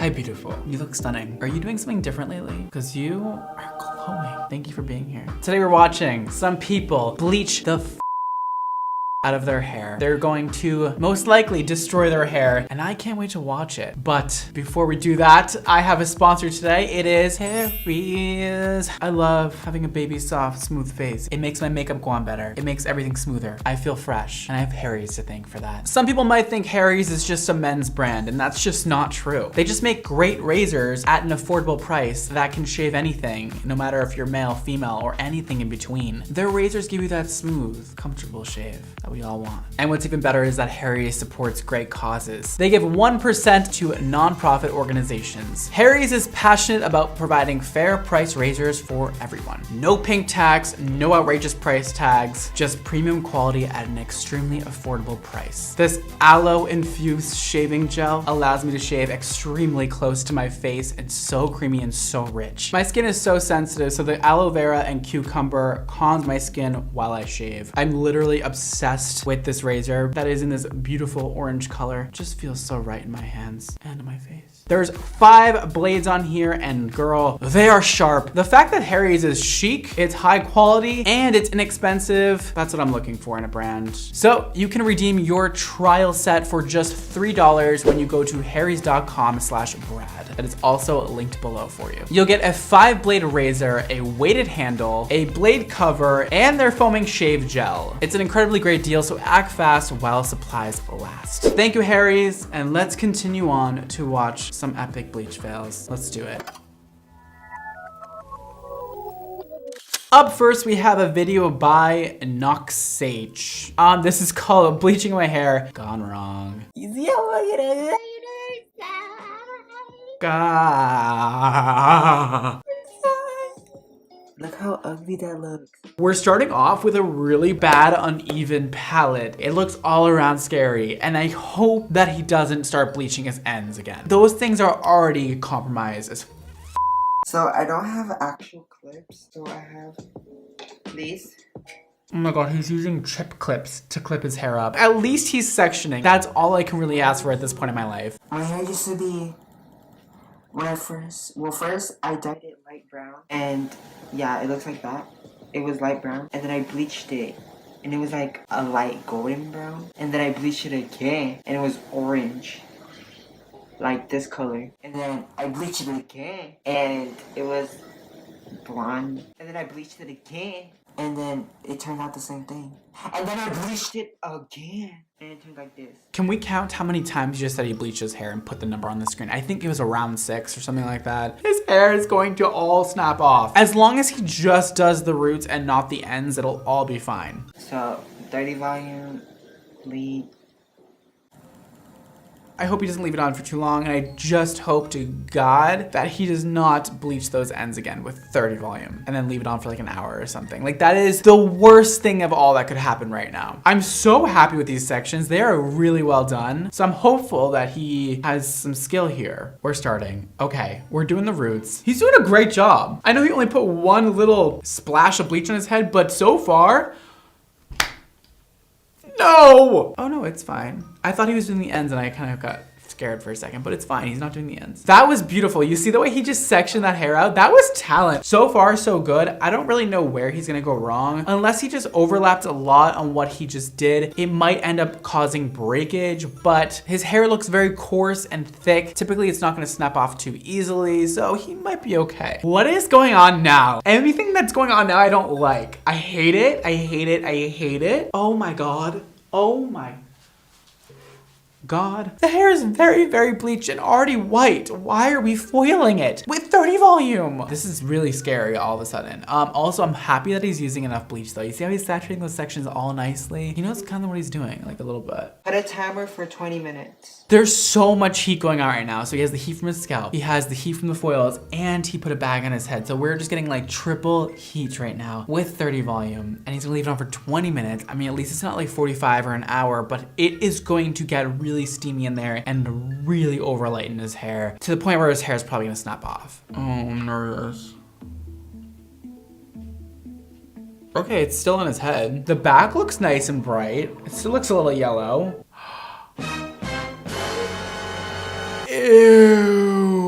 Hi, beautiful. You look stunning. Are you doing something different lately? Because you are glowing. Thank you for being here. Today we're watching some people bleach the out of their hair. They're going to most likely destroy their hair, and I can't wait to watch it. But before we do that, I have a sponsor today. It is Harry's. I love having a baby soft, smooth face. It makes my makeup go on better. It makes everything smoother. I feel fresh, and I have Harry's to thank for that. Some people might think Harry's is just a men's brand, and that's just not true. They just make great razors at an affordable price that can shave anything, no matter if you're male, female, or anything in between. Their razors give you that smooth, comfortable shave that we all want. And what's even better is that Harry's supports great causes. They give 1% to nonprofit organizations. Harry's is passionate about providing fair price razors for everyone. No pink tags, no outrageous price tags, just premium quality at an extremely affordable price. This aloe infused shaving gel allows me to shave extremely close to my face. It's so creamy and so rich. My skin is so sensitive, so the aloe vera and cucumber calms my skin while I shave. I'm literally obsessed with this razor that is in this beautiful orange color. It just feels so right in my hands and in my face. There's 5 blades on here, and girl, they are sharp. The fact that Harry's is chic, it's high quality, and it's inexpensive, that's what I'm looking for in a brand. So you can redeem your trial set for just $3 when you go to harrys.com/Brad. That is also linked below for you. You'll get a 5-blade razor, a weighted handle, a blade cover, and their foaming shave gel. It's an incredibly great deal, so act fast while supplies last. Thank you, Harry's, and let's continue on to watch some epic bleach fails. Let's do it. Up first, we have a video by Noxage. This is called Bleaching My Hair Gone Wrong. Look how ugly that looks. We're starting off with a really bad, uneven palette. It looks all around scary, and I hope that he doesn't start bleaching his ends again. Those things are already compromised as So I don't have actual clips, so I have these. Oh my god, he's using chip clips to clip his hair up. At least he's sectioning. That's all I can really ask for at this point in my life. My hair used to be, first I dyed it light brown, and yeah, it looks like that. It was light brown, and then I bleached it, and it was like a light golden brown, and then I bleached it again, and it was orange, like this color, and then I bleached it again, and it was blonde, and then I bleached it again, and then it turned out the same thing, and then I bleached it again, and it turned like this. Can we count how many times he just said he bleached his hair and put the number on the screen? I think it was around 6 or something like that. His hair is going to all snap off. As long as he just does the roots and not the ends, it'll all be fine. So 30 volume, bleach. I hope he doesn't leave it on for too long, and I just hope to God that he does not bleach those ends again with 30 volume and then leave it on for like an hour or something. Like, that is the worst thing of all that could happen right now. I'm so happy with these sections. They are really well done. So I'm hopeful that he has some skill here. We're starting. Okay, we're doing the roots. He's doing a great job. I know he only put one little splash of bleach on his head, but so far, no! Oh no, it's fine. I thought he was doing the ends and I kind of got scared for a second, but it's fine. He's not doing the ends. That was beautiful. You see the way he just sectioned that hair out? That was talent. So far, so good. I don't really know where he's gonna go wrong. Unless he just overlapped a lot on what he just did, it might end up causing breakage, but his hair looks very coarse and thick. Typically, it's not gonna snap off too easily, so he might be okay. What is going on now? Everything that's going on now, I don't like. I hate it. I hate it. I hate it. Oh my God. Oh my God. The hair is very, very bleached and already white. Why are we foiling it with 30 volume? This is really scary all of a sudden. Also, I'm happy that he's using enough bleach though. You see how he's saturating those sections all nicely? He knows kind of what he's doing, like a little bit. Put a timer for 20 minutes. There's so much heat going on right now. So he has the heat from his scalp, he has the heat from the foils, and he put a bag on his head. So we're just getting like triple heat right now with 30 volume, and he's gonna leave it on for 20 minutes. I mean, at least it's not like 45 or an hour, but it is going to get really steamy in there and really overlighten his hair to the point where his hair is probably gonna snap off. Oh, I'm nervous. Okay, it's still on his head. The back looks nice and bright. It still looks a little yellow. Ew.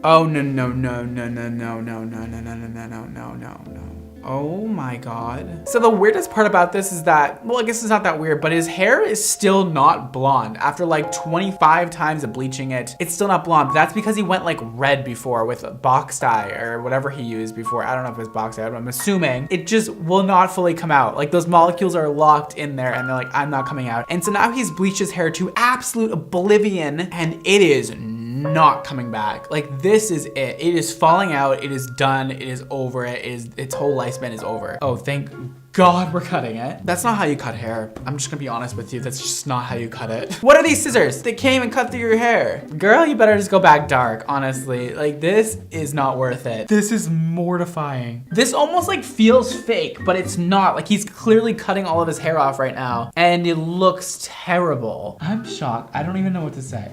Oh, no, no, no, no, no, no, no, no, no, no, no, no, no, no, no. Oh my God. So the weirdest part about this is that, well, I guess it's not that weird, but his hair is still not blonde. After like 25 times of bleaching it, it's still not blonde. But that's because he went like red before with box dye or whatever he used before. I don't know if it's box dye, but I'm assuming it just will not fully come out. Like those molecules are locked in there and they're like, I'm not coming out. And so now he's bleached his hair to absolute oblivion and it is not coming back. Like this is it. It is falling out. It is done. It is over. Its whole lifespan is over. Oh, thank God we're cutting it. That's not how you cut hair. I'm just gonna be honest with you. That's just not how you cut it. What are these scissors? They can't even cut through your hair. Girl, you better just go back dark, honestly. Like this is not worth it. This is mortifying. This almost like feels fake, but it's not. Like he's clearly cutting all of his hair off right now and it looks terrible. I'm shocked. I don't even know what to say.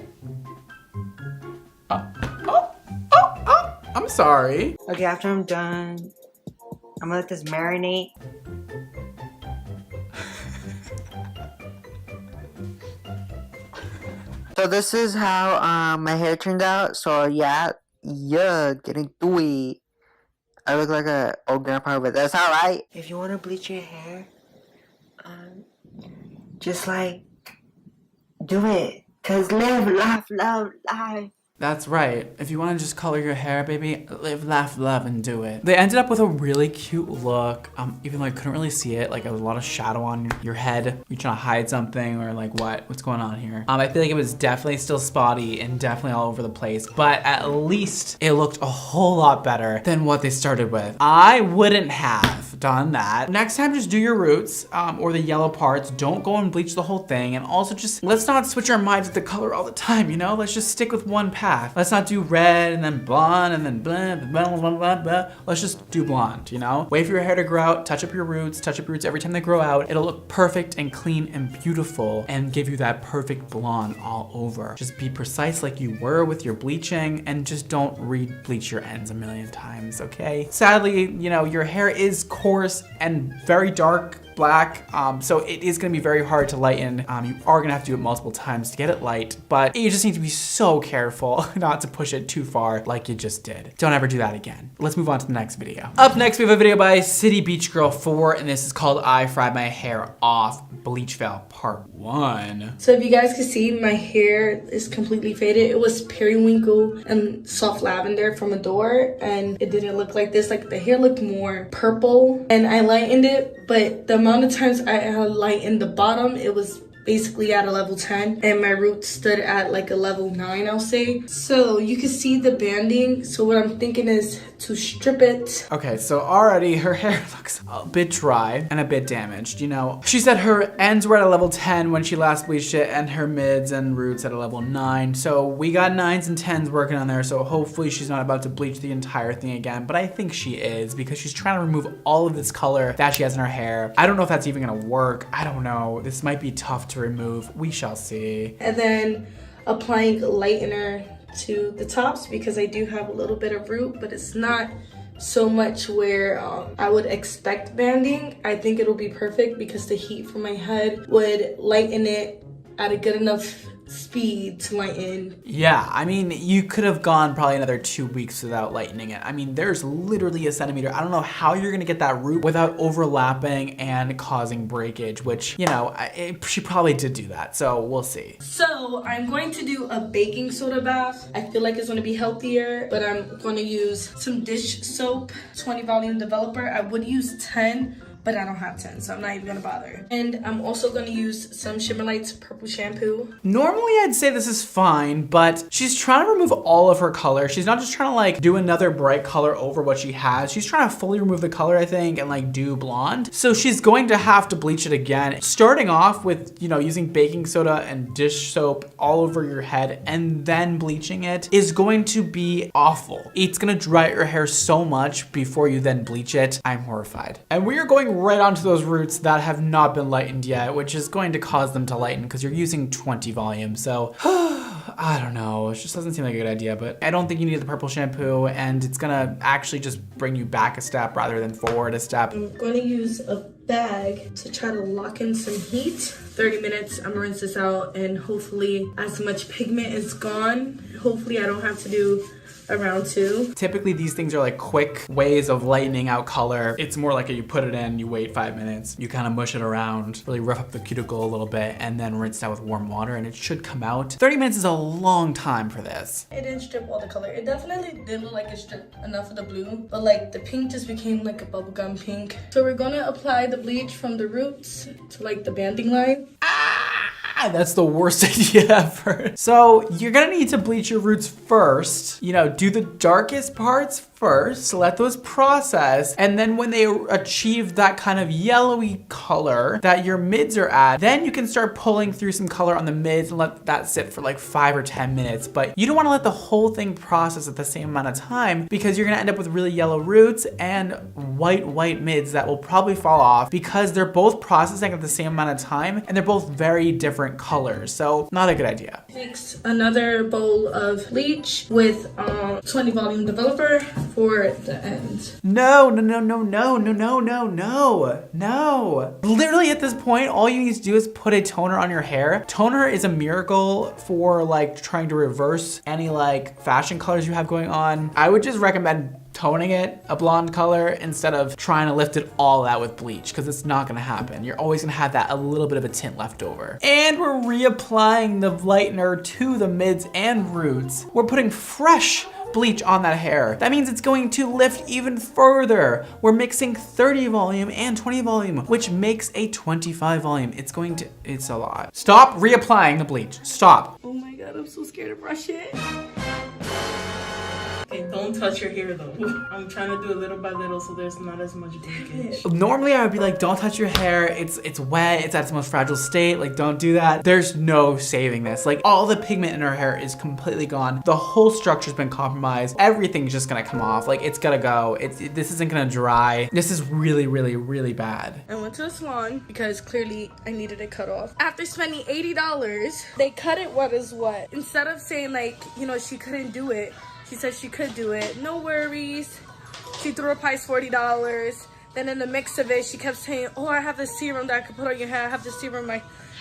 I'm sorry. Okay, after I'm done, I'm gonna let this marinate. So this is how my hair turned out. So yeah, getting through it. I look like a old grandpa, but that's alright. If you wanna bleach your hair, just like do it. Cause live, laugh, love, life. That's right. If you want to just color your hair, baby, live, laugh, love, and do it. They ended up with a really cute look, even though I couldn't really see it. Like, there was a lot of shadow on your head. You're trying to hide something or like what's going on here? I feel like it was definitely still spotty and definitely all over the place, but at least it looked a whole lot better than what they started with. I wouldn't have done that. Next time, just do your roots or the yellow parts. Don't go and bleach the whole thing. And also just, let's not switch our minds with the color all the time, you know? Let's just stick with one path. Let's not do red and then blonde and then blah, blah, blah, blah, blah. Let's just do blonde, you know? Wait for your hair to grow out, touch up your roots every time they grow out. It'll look perfect and clean and beautiful and give you that perfect blonde all over. Just be precise like you were with your bleaching and just don't re-bleach your ends a million times, okay? Sadly, you know, your hair is coarse and very dark black, so it is gonna be very hard to lighten. You are gonna have to do it multiple times to get it light, but you just need to be so careful not to push it too far like you just did. Don't ever do that again. Let's move on to the next video. Up next, we have a video by City Beach Girl 4, and this is called I Fried My Hair Off Bleach Fail Part 1. So if you guys can see, my hair is completely faded. It was periwinkle and soft lavender from Adore, and it didn't look like this. Like the hair looked more purple, and I lightened it, but the amount of times I lightened the bottom, it was basically at a level 10, and my roots stood at like a level 9, I'll say. So you can see the banding. So what I'm thinking is to strip it. Okay, so already her hair looks a bit dry and a bit damaged, you know. She said her ends were at a level 10 when she last bleached it, and her mids and roots at a level 9. So we got 9s and 10s working on there, so hopefully she's not about to bleach the entire thing again, but I think she is, because she's trying to remove all of this color that she has in her hair. I don't know if that's even gonna work. I don't know. This might be tough to remove. We shall see. And then applying lightener to the tops, because I do have a little bit of root, but it's not so much where I would expect banding. I think it'll be perfect because the heat from my head would lighten it at a good enough speed to lighten. Yeah, I mean, you could have gone probably another 2 weeks without lightening it. I mean, there's literally a centimeter. I don't know how you're gonna get that root without overlapping and causing breakage, which, you know, she probably did do that, so we'll see. So I'm going to do a baking soda bath. I feel like it's gonna be healthier, but I'm gonna use some dish soap, 20 volume developer. I would use 10, but I don't have 10, so I'm not even gonna bother. And I'm also gonna use some Shimmer Lights purple shampoo. Normally I'd say this is fine, but she's trying to remove all of her color. She's not just trying to like do another bright color over what she has. She's trying to fully remove the color, I think, and like do blonde. So she's going to have to bleach it again. Starting off with, you know, using baking soda and dish soap all over your head and then bleaching it is going to be awful. It's gonna dry out your hair so much before you then bleach it. I'm horrified. And we are going right onto those roots that have not been lightened yet, which is going to cause them to lighten because you're using 20 volume. So I don't know, it just doesn't seem like a good idea, but I don't think you need the purple shampoo, and it's gonna actually just bring you back a step rather than forward a step. I'm gonna use a bag to try to lock in some heat. 30 minutes, I'm gonna rinse this out, and hopefully as much pigment is gone, hopefully I don't have to do a round 2. Typically these things are like quick ways of lightening out color. It's more like you put it in, you wait 5 minutes, you kind of mush it around, really rough up the cuticle a little bit, and then rinse it out with warm water, and it should come out. 30 minutes is a long time for this. It didn't strip all the color. It definitely did look like it stripped enough of the blue, but like the pink just became like a bubblegum pink. So we're gonna apply the bleach from the roots to like the banding line. That's the worst idea ever. So you're gonna need to bleach your roots first. You know, do the darkest parts first, let those process, and then when they achieve that kind of yellowy color that your mids are at, then you can start pulling through some color on the mids and let that sit for like 5 or 10 minutes. But you don't wanna let the whole thing process at the same amount of time, because you're gonna end up with really yellow roots and white mids that will probably fall off, because they're both processing at the same amount of time and they're both very different colors. So not a good idea. Next, another bowl of bleach with 20 volume developer for the end. No. Literally at this point, all you need to do is put a toner on your hair. Toner is a miracle for like trying to reverse any like fashion colors you have going on. I would just recommend toning it a blonde color instead of trying to lift it all out with bleach, because it's not gonna happen. You're always gonna have that a little bit of a tint left over. And we're reapplying the lightener to the mids and roots. We're putting fresh bleach on that hair. That means it's going to lift even further. We're mixing 30 volume and 20 volume, which makes a 25 volume. It's a lot. Stop reapplying the bleach. Stop. Oh my god, I'm so scared to brush it. Okay, don't touch your hair though. I'm trying to do it little by little so there's not as much breakage. Normally I would be like, don't touch your hair. It's wet, it's at its most fragile state. Like, don't do that. There's no saving this. Like, all the pigment in her hair is completely gone. The whole structure's been compromised. Everything's just gonna come off. Like, it's gotta go. This isn't gonna dry. This is really bad. I went to the salon because clearly I needed it cut off. After spending $80, they cut it what is what. Instead of saying like, you know, she couldn't do it, she said she could do it. No worries. She threw a price $40. Then in the mix of it, she kept saying, oh, I have this serum that I could put on your head. I have this serum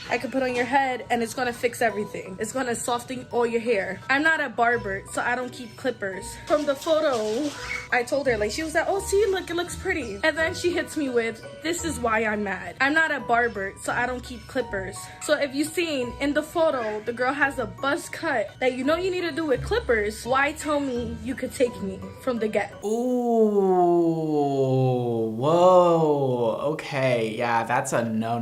I could put on your head, and it's gonna fix everything. It's gonna soften all your hair. I'm not a barber, so I don't keep clippers. From the photo, I told her, like, she was like, oh, see, look, it looks pretty. And then she hits me with, this is why I'm mad. I'm not a barber, so I don't keep clippers. So if you've seen in the photo, the girl has a buzz cut that you know you need to do with clippers. Why tell me you could take me from the get? Ooh, whoa, okay, yeah, that's a no.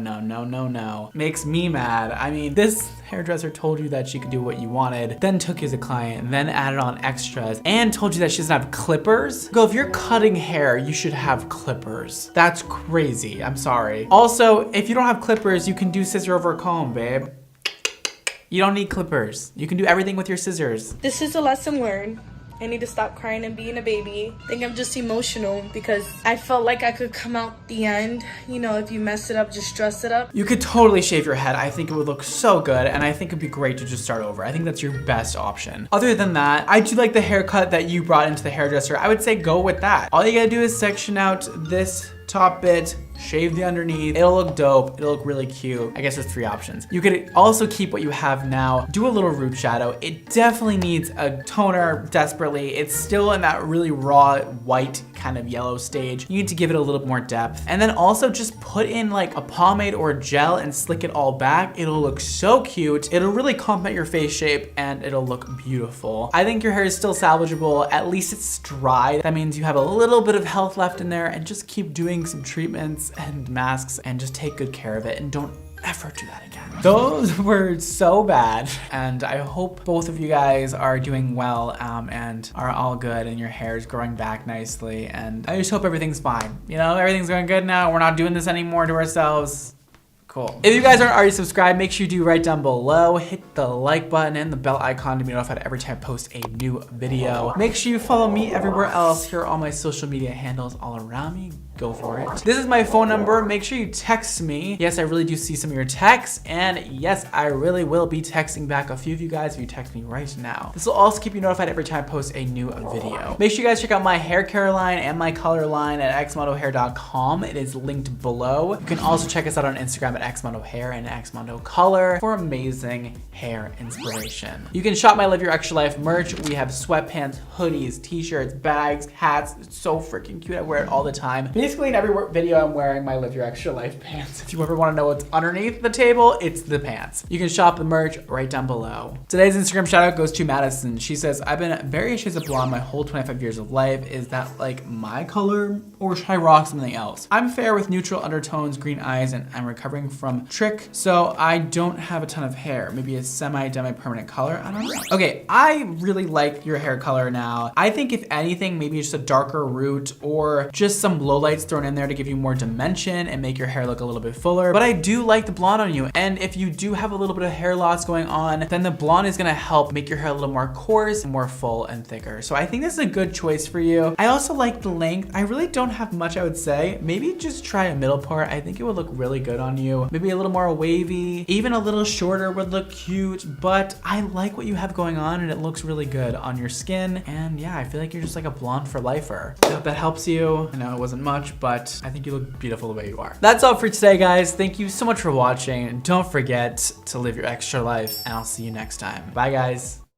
Makes me mad. I mean, this hairdresser told you that she could do what you wanted, then took you as a client, then added on extras, and told you that she doesn't have clippers. Girl, if you're cutting hair, you should have clippers. That's crazy, I'm sorry. Also, if you don't have clippers, you can do scissor over comb, babe. You don't need clippers. You can do everything with your scissors. This is a lesson learned. I need to stop crying and being a baby. I think I'm just emotional because I felt like I could come out the end. You know, if you mess it up, just dress it up. You could totally shave your head. I think it would look so good, and I think it'd be great to just start over. I think that's your best option. Other than that, I do like the haircut that you brought into the hairdresser. I would say go with that. All you gotta do is section out this top bit, shave the underneath. It'll look dope. It'll look really cute. I guess there's 3 options. You could also keep what you have now, do a little root shadow. It definitely needs a toner desperately. It's still in that really raw white kind of yellow stage. You need to give it a little more depth. And then also just put in like a pomade or a gel and slick it all back. It'll look so cute. It'll really complement your face shape and it'll look beautiful. I think your hair is still salvageable. At least it's dry. That means you have a little bit of health left in there, and just keep doing some treatments and masks and just take good care of it, and don't ever do that again. Those were so bad, and I hope both of you guys are doing well and are all good, and your hair is growing back nicely, and I just hope everything's fine. You know, everything's going good now. We're not doing this anymore to ourselves. Cool. If you guys aren't already subscribed, make sure you do right down below. Hit the like button and the bell icon to be notified every time I post a new video. Make sure you follow me everywhere else. Here are all my social media handles all around me. go for it. This is my phone number. Make sure you text me. Yes, I really do see some of your texts, and yes, I really will be texting back a few of you guys if you text me right now. This will also keep you notified every time I post a new video. Make sure you guys check out my hair care line and my color line at xmondohair.com. It is linked below. You can also check us out on Instagram at xmondohair and xmondocolor for amazing hair inspiration. You can shop my Live Your Extra Life merch. We have sweatpants, hoodies, t-shirts, bags, hats. It's so freaking cute. I wear it all the time. Basically in every video I'm wearing my Live Your Extra Life pants. If you ever want to know what's underneath the table, it's the pants. You can shop the merch right down below. Today's Instagram shout out goes to Madison. She says, I've been very shades of blonde my whole 25 years of life. Is that like my color or should I rock something else? I'm fair with neutral undertones, green eyes, and I'm recovering from trick, so I don't have a ton of hair. Maybe a semi-permanent color, I don't know. Okay, I really like your hair color now. I think if anything, maybe just a darker root or just some lowlights thrown in there to give you more dimension and make your hair look a little bit fuller. But I do like the blonde on you. And if you do have a little bit of hair loss going on, then the blonde is gonna help make your hair a little more coarse, more full and thicker. So I think this is a good choice for you. I also like the length. I really don't have much I would say. Maybe just try a middle part. I think it would look really good on you. Maybe a little more wavy, even a little shorter would look cute, but I like what you have going on and it looks really good on your skin. And yeah, I feel like you're just like a blonde for lifer. I hope that helps you. I know it wasn't much, but I think you look beautiful the way you are. That's all for today, guys. Thank you so much for watching. Don't forget to live your extra life, and I'll see you next time. Bye, guys.